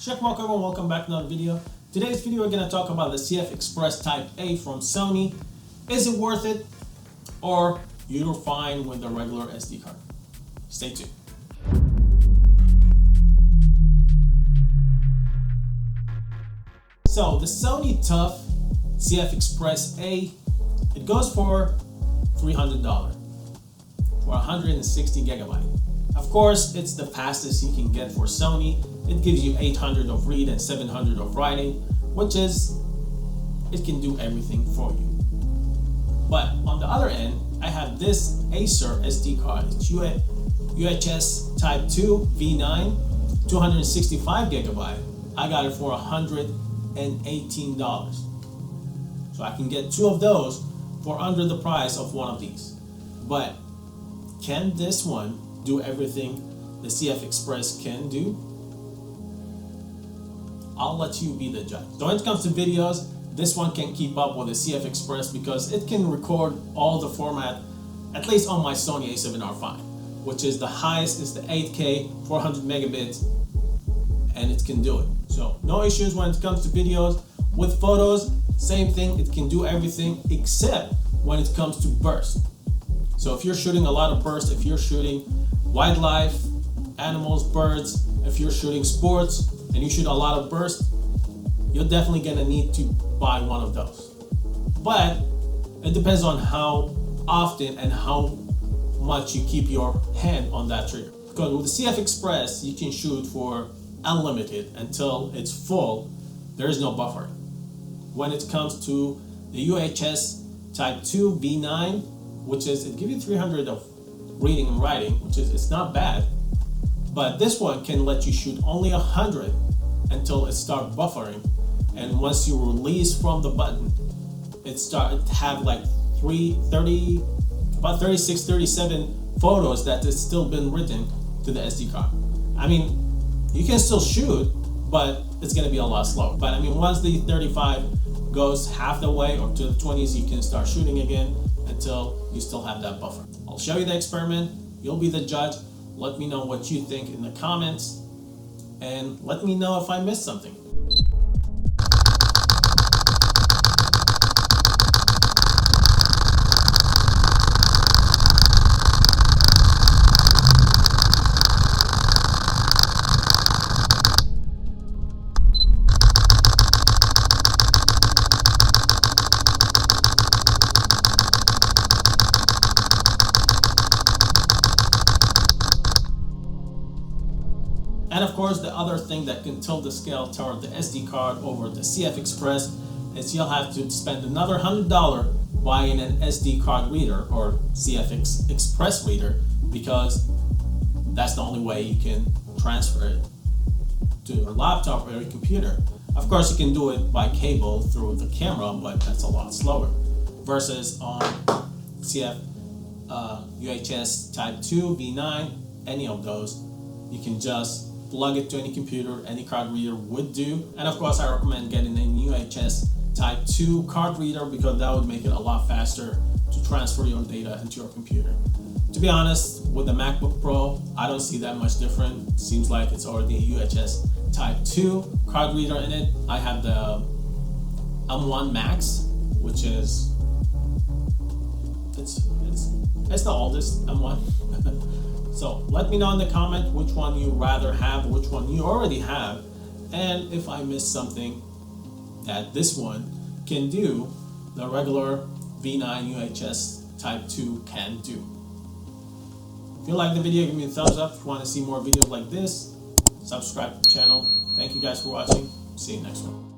Shako Mako and welcome back to another video. Today's video we're going to talk about the CFexpress Type A from Sony. Is it worth it, or you're fine with the regular SD card? Stay tuned. So the Sony Tough CFexpress A, it goes for $300 for 160 gigabyte. Of course, it's the fastest you can get for Sony. It gives you 800 of read and 700 of writing, which is, it can do everything for you. But on the other end, I have this Acer SD card. It's UHS Type II V9, 265 gigabyte. I got it for $118. So I can get two of those for under the price of one of these. But can this one do everything the CFexpress can do? I'll let you be the judge. So when it comes to videos, this one can keep up with the CFexpress because it can record all the format, at least on my Sony a7R5, which is the highest is the 8K 400 megabits, and it can do it. So no issues when it comes to videos. With photos, same thing, it can do everything except when it comes to burst. So if you're shooting a lot of burst, if you're shooting wildlife, animals, birds, if you're shooting sports and you shoot a lot of burst, you're definitely gonna need to buy one of those. But it depends on how often and how much you keep your hand on that trigger. Because with the CFexpress, you can shoot for unlimited until it's full. There is no buffering. When it comes to the UHS Type II V9, which is, it gives you 300 of reading and writing, which is, it's not bad, but this one can let you shoot only 100 until it starts buffering, and once you release from the button, it starts to have like about 36, 37 photos that has still been written to the SD card. I mean, you can still shoot, but it's gonna be a lot slower. But I mean, once the 35 goes half the way or to the 20s, you can start shooting again until you still have that buffer. I'll show you the experiment. You'll be the judge. Let me know what you think in the comments, and let me know if I missed something. And of course, the other thing that can tilt the scale toward the SD card over the CFexpress is you'll have to spend another $100 buying an SD card reader or CFexpress reader, because that's the only way you can transfer it to your laptop or your computer. Of course, you can do it by cable through the camera, but that's a lot slower. Versus on UHS Type II V9, any of those, you can just plug it to any computer, any card reader would do. And of course, I recommend getting a UHS Type II card reader because that would make it a lot faster to transfer your data into your computer. To be honest, with the MacBook Pro, I don't see that much different. It seems like it's already a UHS Type II card reader in it. I have the M1 Max, which is, it's the oldest M1. So let me know in the comment which one you rather have, which one you already have, and if I missed something that this one can do, the regular V9 UHS Type II can do. If you like the video, give me a thumbs up. If you want to see more videos like this, subscribe to the channel. Thank you guys for watching. See you next one.